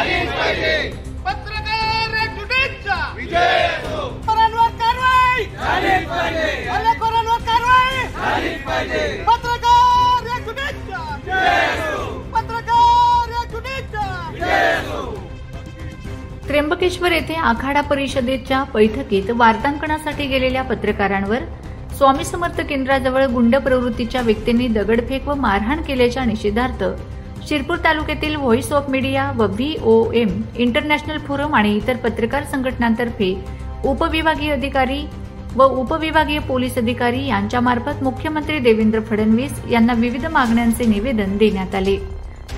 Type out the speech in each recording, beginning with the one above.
पत्रकार एकजुटीचा विजय असो. कोणावर कारवाई झालीच पाहिजे. कोणावर कारवाई झालीच पाहिजे. पत्रकार एकजुटीचा विजय असो. पत्रकार एकजुटीचा विजय असो. त्र्यंबकेश्वर येथे आखाडा परिषदेच्या बैठकीत वार्तांकनासाठी गेलेल्या पत्रकारांवर स्वामी समर्थ केंद्राजवळ गुंड प्रवृत्तीच्या व्यक्तींनी दगडफेक व मारहाण केल्याच्या निषेधार्थ शिरपूर तालुक्यातील व्हॉइस ऑफ मीडिया व VOM इंटरनॅशनल फोरम आणि इतर पत्रकार संघटनांतर्फे उपविभागीय अधिकारी व उपविभागीय पोलीस अधिकारी यांच्यामार्फत मुख्यमंत्री देवेंद्र फडणवीस यांना विविध मागण्यांचे निवेदन देण्यात आले.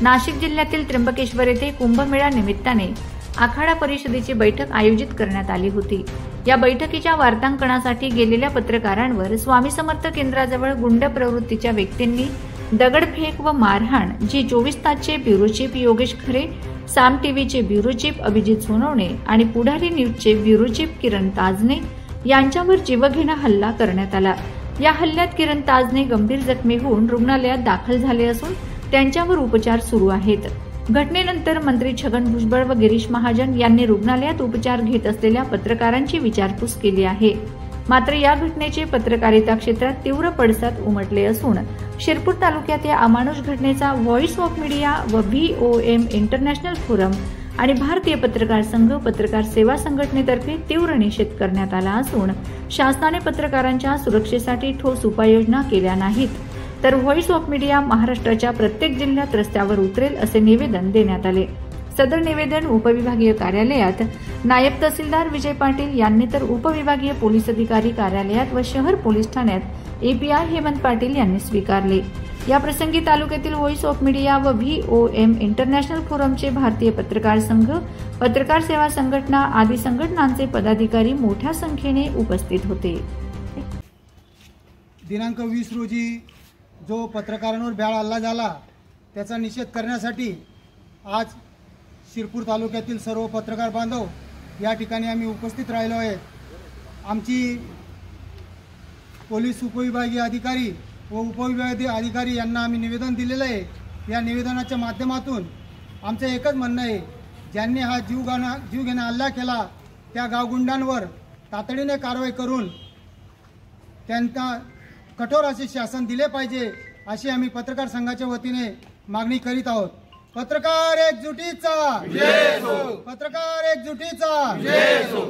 नाशिक जिल्ह्यातील त्र्यंबकेश्वर येथे कुंभमेळा निमित्ताने आखाडा परिषदेची बैठक आयोजित करण्यात आली होती. या बैठकीच्या वार्तांकनासाठी गेलेल्या पत्रकारांवर स्वामी समर्थ केंद्राजवळ गुंड प्रवृत्तीच्या व्यक्तींनी दगडफेक व मारहाण जी 24 तासचे ब्युरो चीफ योगेश खरे, साम टीव्हीचे ब्युरो चीफ अभिजित सोनवणे आणि पुढारी न्यूजचे ब्युरो चीफ किरण ताजने यांच्यावर जीवघेणा हल्ला करण्यात आला. या हल्ल्यात किरण ताजने गंभीर जखमी होऊन रुग्णालयात दाखल झाले असून त्यांच्यावर उपचार सुरू आहेत. घटनेनंतर मंत्री छगन भुजबळ व गिरीश महाजन यांनी रुग्णालयात उपचार घेत असलेल्या पत्रकारांची विचारपूस केली आहे. मात्र या घटनेचे पत्रकारिता क्षेत्रात तीव्र पडसाद उमटले असून शिरपूर तालुक्यात या अमानुष घटनेचा व्हॉइस ऑफ मीडिया व VOM इंटरनॅशनल फोरम आणि भारतीय पत्रकार संघ पत्रकार सेवा संघटनेतर्फे तीव्र निषेध करण्यात आला असून शासनाने पत्रकारांच्या सुरक्षेसाठी ठोस उपाययोजना केल्या नाहीत तर व्हॉइस ऑफ मीडिया महाराष्ट्राच्या प्रत्येक जिल्ह्यात रस्त्यावर उतरेल असे निवेदन देण्यात आले. सदर निवेदन उपविभागीय कार्यालयात नायब तहसीलदार विजय पाटील यांनी तर उपविभागीय पोलीस अधिकारी कार्यालयात व शहर पोलीस ठाण्यात API हेमंत पाटील यांनी स्वीकारले. या प्रसंगी तालुक्यातील व्हॉइस ऑफ मीडिया व VOM इंटरनॅशनल फोरमचे भारतीय पत्रकार संघ, पत्रकार सेवा संघटना आदी संघटनांचे पदाधिकारी मोठ्या संख्येने उपस्थित होते. दिनांक 20 रोजी जो पत्रकारांवर भ्याड हल्ला झाला त्याचा निषेध करण्यासाठी आज शिरपूर तालुक्यातील सर्व पत्रकार बांधव या ठिकाणी आम्ही उपस्थित राहिलो आहे. आमची पोलीस उपविभागीय अधिकारी व उपविभागीय अधिकारी यांना आम्ही निवेदन दिलेलं आहे. या निवेदनाच्या माध्यमातून आमचं एकच म्हणणं आहे, ज्यांनी हा जीवघेणा हल्ला केला त्या गावगुंडांवर तातडीने कारवाई करून त्यांना कठोर असे शासन दिले पाहिजे अशी आम्ही पत्रकार संघाच्या वतीने मागणी करीत आहोत. पत्रकार एकजुटीचा विजय असो. पत्रकार एकजुटीचा विजय असो.